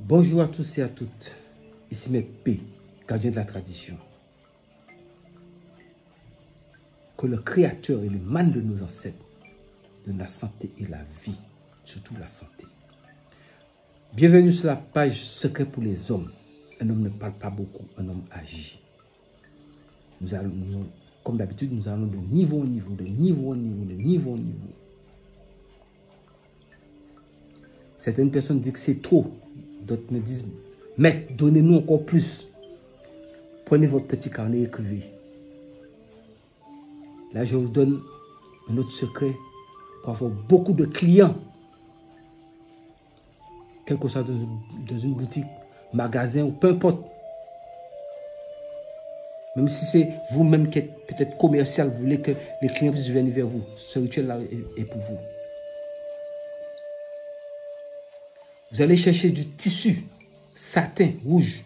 Bonjour à tous et à toutes, ici mes P, gardien de la tradition. Que le Créateur et le man de nos ancêtres donne la santé et la vie, surtout la santé. Bienvenue sur la page Secret pour les hommes. Un homme ne parle pas beaucoup, un homme agit. Comme d'habitude, nous allons de niveau en niveau, de niveau en niveau, de niveau en niveau. Certaines personnes disent que c'est trop. D'autres me disent, maître, donnez-nous encore plus. Prenez votre petit carnet et écrivez. Là, je vous donne un autre secret pour avoir beaucoup de clients. Quel que soit dans une boutique, magasin ou peu importe. Même si c'est vous-même qui êtes peut-être commercial, vous voulez que les clients puissent venir vers vous. Ce rituel-là est pour vous. Vous allez chercher du tissu satin rouge.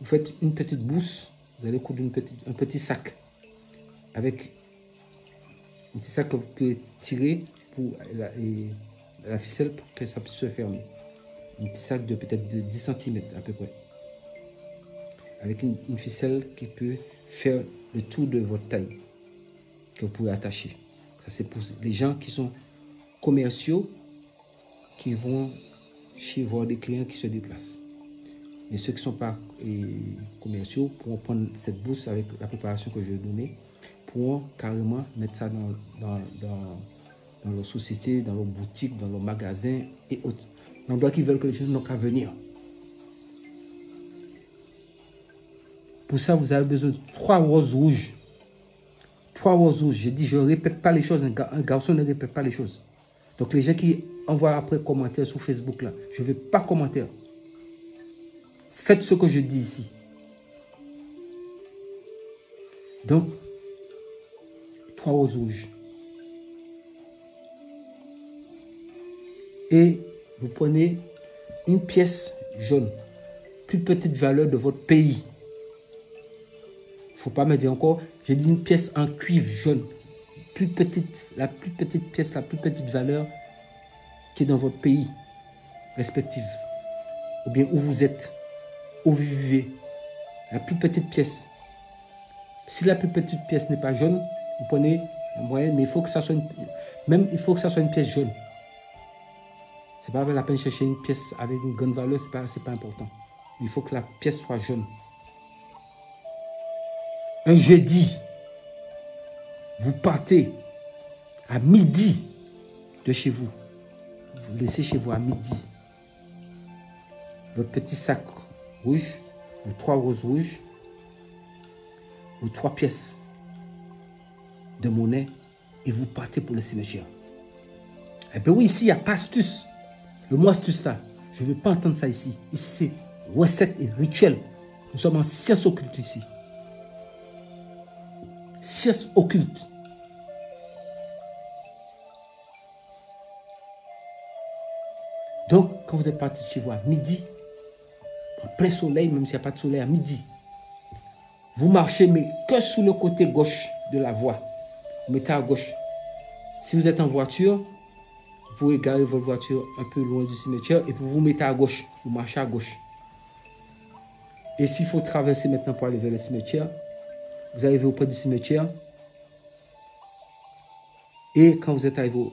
Vous faites une petite bourse. Vous allez coudre un petit sac. Avec un petit sac que vous pouvez tirer pour la ficelle pour que ça puisse se fermer. Un petit sac de peut-être de 10 cm à peu près. Avec une ficelle qui peut faire le tour de votre taille. Que vous pouvez attacher. Ça c'est pour les gens qui sont commerciaux, qui vont chez voir des clients qui se déplacent. Et ceux qui ne sont pas commerciaux pourront prendre cette bourse avec la préparation que je vais donner, pourront carrément mettre ça dans leur société, dans leur boutique, dans leur magasin et autres. L'endroit qui veulent que les gens n'ont qu'à venir. Pour ça, vous avez besoin de 3 roses rouges. 3 roses rouges. J'ai dit, je ne répète pas les choses. Un garçon ne répète pas les choses. Donc, les gens qui envoient après commentaire sur Facebook, là, je ne veux pas commentaire. Faites ce que je dis ici. Donc, 3 roses rouges. Et vous prenez une pièce jaune, plus petite valeur de votre pays. Il ne faut pas me dire encore, j'ai dit une pièce en cuivre jaune. La plus petite pièce, la plus petite valeur qui est dans votre pays respectif. Ou bien où vous êtes, où vous vivez. La plus petite pièce. Si la plus petite pièce n'est pas jaune, vous prenez la moyenne, mais il faut que ça soit une pièce jaune. C'est pas la peine de chercher une pièce avec une grande valeur, c'est pas important. Il faut que la pièce soit jaune. Un jeudi, vous partez à midi de chez vous. Vous laissez chez vous à midi. Votre petit sac rouge, vos 3 roses rouges, vos 3 pièces de monnaie et vous partez pour le cimetière. Eh bien oui, ici, il n'y a pas astuce. Le mot astuce là, je ne veux pas entendre ça ici. Ici, c'est recette et rituel. Nous sommes en science occulte ici. Science occulte. Donc, quand vous êtes parti de chez vous à midi, en plein soleil, même s'il n'y a pas de soleil à midi, vous marchez, mais que sous le côté gauche de la voie. Vous mettez à gauche. Si vous êtes en voiture, vous pouvez garer votre voiture un peu loin du cimetière et puis vous mettez à gauche. Vous marchez à gauche. Et s'il faut traverser maintenant pour aller vers le cimetière, vous arrivez auprès du cimetière. Et quand vous êtes arrivé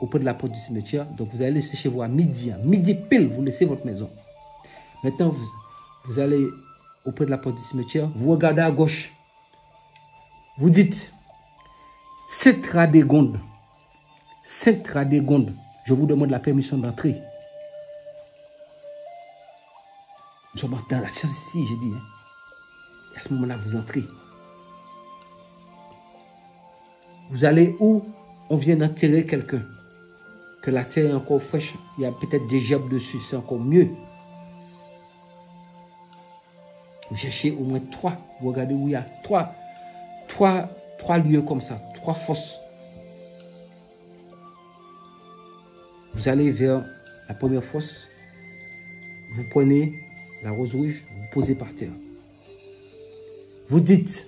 auprès de la porte du cimetière, donc vous allez laisser chez vous à midi. À midi pile, vous laissez votre maison. Maintenant, vous allez auprès de la porte du cimetière, vous regardez à gauche. Vous dites, Sainte Radégonde, je vous demande la permission d'entrer. Nous sommes dans la science ici, j'ai dit. Et à ce moment-là, vous entrez. Vous allez où on vient d'enterrer quelqu'un. Que la terre est encore fraîche. Il y a peut-être des gerbes dessus. C'est encore mieux. Vous cherchez au moins 3. Vous regardez où il y a 3 lieux comme ça. 3 fosses. Vous allez vers la première fosse. Vous prenez la rose rouge. Vous posez par terre. Vous dites,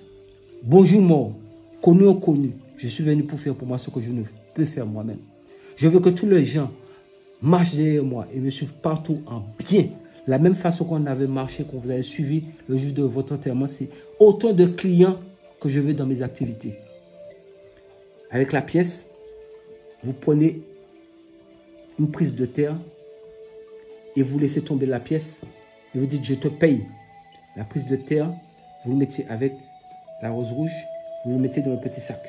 bonjour mort, connu ou connu. Je suis venu pour faire pour moi ce que je ne peux faire moi-même. Je veux que tous les gens marchent derrière moi et me suivent partout en bien, la même façon qu'on avait marché, qu'on vous avait suivi le jour de votre enterrement, c'est autant de clients que je veux dans mes activités. Avec la pièce, vous prenez une prise de terre et vous laissez tomber la pièce et vous dites je te paye. La prise de terre, vous le mettez avec la rose rouge, vous le mettez dans le petit sac.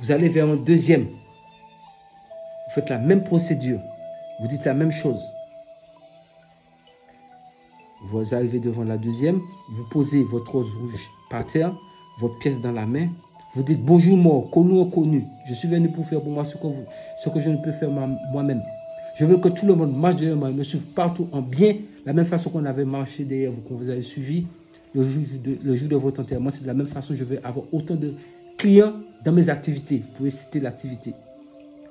Vous allez vers un deuxième. Vous faites la même procédure. Vous dites la même chose. Vous arrivez devant la deuxième. Vous posez votre rose rouge par terre, votre pièce dans la main. Vous dites bonjour mort, connu ou connu. Je suis venu pour faire pour moi ce que je ne peux faire moi-même. Je veux que tout le monde marche derrière moi et me suive partout en bien. La même façon qu'on avait marché derrière vous, qu'on vous avait suivi le jour de votre enterrement. C'est de la même façon que je vais avoir autant de clients dans mes activités. Vous pouvez citer l'activité.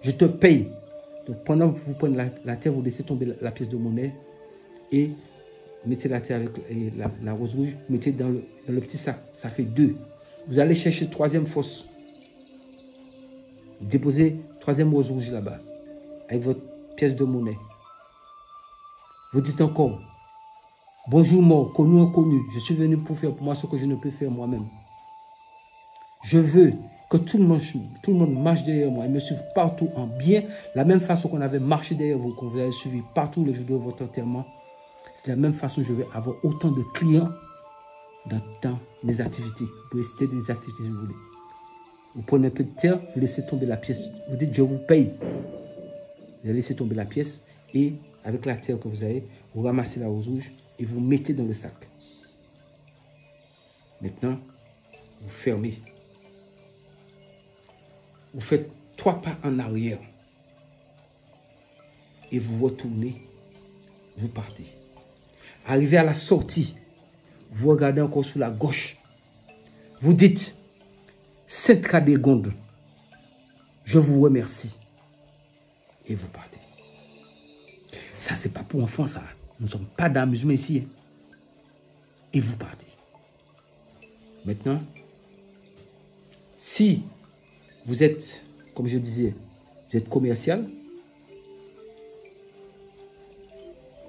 Je te paye. Donc pendant que vous prenez la terre, vous laissez tomber la pièce de monnaie et mettez la terre avec la rose rouge, mettez dans le petit sac. Ça fait 2. Vous allez chercher troisième fosse. Déposez troisième rose rouge là-bas avec votre pièce de monnaie. Vous dites encore bonjour mort, connu ou connu. Je suis venu pour faire pour moi ce que je ne peux faire moi-même. Je veux que tout le monde marche derrière moi et me suive partout en bien, la même façon qu'on avait marché derrière vous, qu'on vous avait suivi partout le jour de votre enterrement. C'est la même façon que je vais avoir autant de clients dans mes activités. Vous pouvez citer des activités si vous voulez. Vous prenez un peu de terre, vous laissez tomber la pièce. Vous dites je vous paye. Vous allez laisser tomber la pièce et avec la terre que vous avez, vous ramassez la rose rouge et vous mettez dans le sac. Maintenant, vous fermez. Vous faites 3 pas en arrière et vous retournez, vous partez. Arrivé à la sortie, vous regardez encore sur la gauche. Vous dites, Sainte Radégonde, je vous remercie. Et vous partez. Ça, c'est pas pour enfants, ça. Nous ne sommes pas d'amusement ici. Hein. Et vous partez. Maintenant, si vous êtes, comme je disais, vous êtes commercial,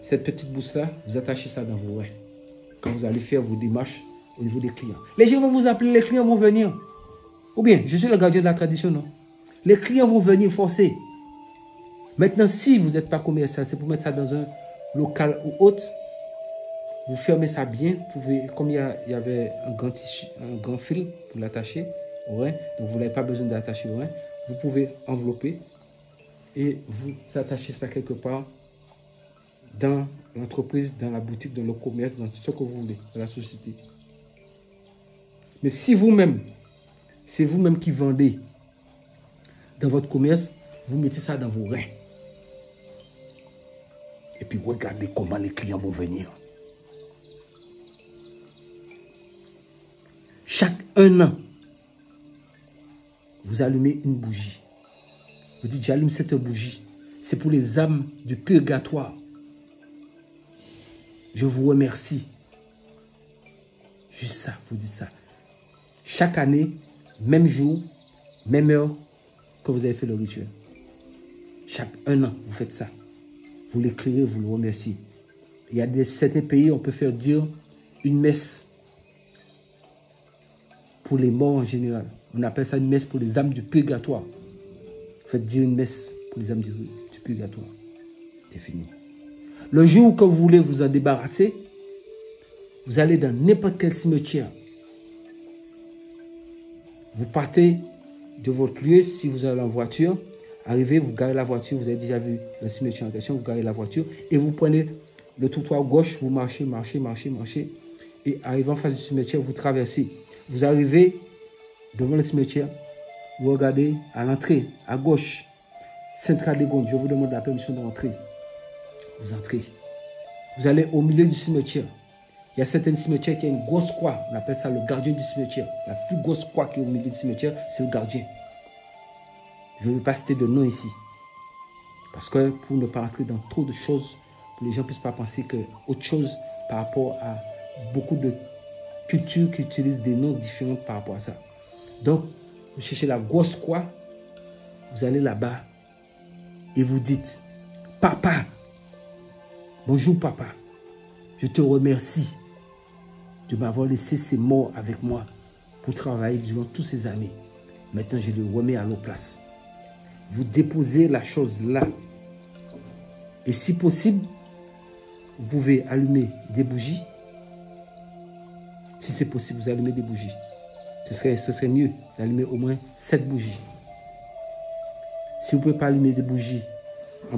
cette petite bourse-là, vous attachez ça dans vos reins. Quand vous allez faire vos démarches au niveau des clients. Les gens vont vous appeler, les clients vont venir. Ou bien, je suis le gardien de la tradition, non? Les clients vont venir forcer. Maintenant, si vous n'êtes pas commercial, c'est pour mettre ça dans un local ou autre. Vous fermez ça bien. Vous pouvez, comme il y avait un grand tissu, un grand fil pour l'attacher au rein, donc vous n'avez pas besoin d'attacher au rein. Vous pouvez envelopper et vous attachez ça quelque part dans l'entreprise, dans la boutique, dans le commerce, dans ce que vous voulez, dans la société. Mais si vous-même, c'est vous-même qui vendez dans votre commerce, vous mettez ça dans vos reins. Et puis regardez comment les clients vont venir. Chaque 1 an, vous allumez une bougie. Vous dites, j'allume cette bougie. C'est pour les âmes du purgatoire. Je vous remercie. Juste ça, vous dites ça. Chaque année, même jour, même heure que vous avez fait le rituel. Chaque 1 an, vous faites ça. Vous l'écrivez, vous le remerciez. Il y a certains pays, on peut faire dire une messe pour les morts en général. On appelle ça une messe pour les âmes du purgatoire. Faites dire une messe pour les âmes du purgatoire. C'est fini. Le jour que vous voulez vous en débarrasser, vous allez dans n'importe quel cimetière. Vous partez de votre lieu, si vous allez en voiture, arrivez, vous garez la voiture, vous avez déjà vu le cimetière en question, vous garez la voiture et vous prenez le trottoir gauche, vous marchez, et arrivant en face du cimetière, vous traversez. Vous arrivez devant le cimetière, vous regardez à l'entrée, à gauche, Sainte Radégonde, je vous demande la permission d'entrer. Vous entrez. Vous allez au milieu du cimetière. Il y a certains cimetières qui ont une grosse croix. On appelle ça le gardien du cimetière. La plus grosse croix qui est au milieu du cimetière, c'est le gardien. Je ne vais pas citer de nom ici. Parce que pour ne pas entrer dans trop de choses, pour que les gens ne puissent pas penser que autre chose par rapport à beaucoup de cultures qui utilisent des noms différents par rapport à ça. Donc, vous cherchez la grosse croix, vous allez là-bas, et vous dites, papa, bonjour papa, je te remercie de m'avoir laissé ces morts avec moi pour travailler durant toutes ces années. Maintenant, je le remets à leur place. Vous déposez la chose là. Et si possible, vous pouvez allumer des bougies. Si c'est possible, vous allumez des bougies. Ce serait mieux d'allumer au moins 7 bougies. Si vous ne pouvez pas allumer des bougies en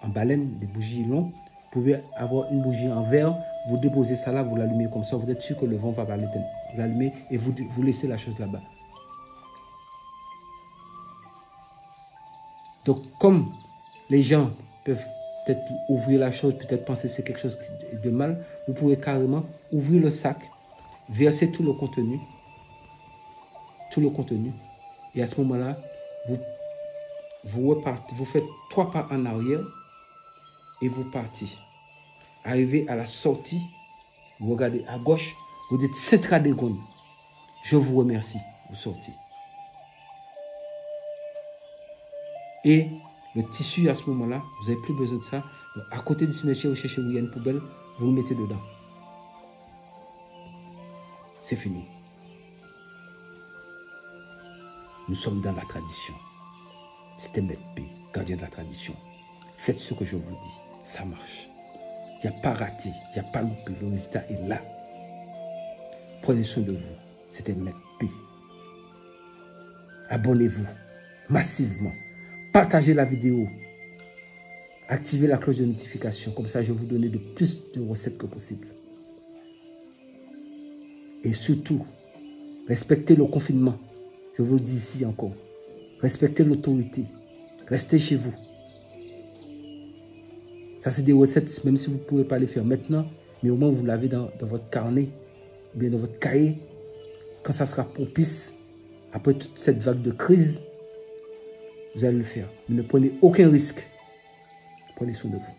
baleine, des bougies longues, vous pouvez avoir une bougie en verre, vous déposez ça là, vous l'allumez comme ça, vous êtes sûr que le vent va pas l'éteindre. Vous l'allumez et vous laissez la chose là-bas. Donc, comme les gens peuvent peut-être ouvrir la chose, peut-être penser que c'est quelque chose de mal, vous pouvez carrément ouvrir le sac, verser tout le contenu, et à ce moment-là, vous repartez, vous faites 3 pas en arrière et vous partez. Arrivez à la sortie, vous regardez à gauche, vous dites Sainte Radegonde, je vous remercie, vous sortez. Et le tissu à ce moment-là, vous n'avez plus besoin de ça. Donc, à côté du cimetière, vous cherchez où il y a une poubelle, vous le mettez dedans. C'est fini. Nous sommes dans la tradition. C'était Maître P, gardien de la tradition. Faites ce que je vous dis, ça marche. Il n'y a pas raté, il n'y a pas loupé, le résultat est là. Prenez soin de vous. C'était Maître P. Abonnez-vous massivement. Partagez la vidéo. Activez la cloche de notification. Comme ça, je vais vous donner de plus de recettes que possible. Et surtout, respectez le confinement. Je vous le dis ici encore. Respectez l'autorité. Restez chez vous. Ça, c'est des recettes, même si vous ne pouvez pas les faire maintenant, mais au moins vous l'avez dans votre carnet, ou bien dans votre cahier. Quand ça sera propice, après toute cette vague de crise, vous allez le faire. Mais ne prenez aucun risque. Prenez soin de vous.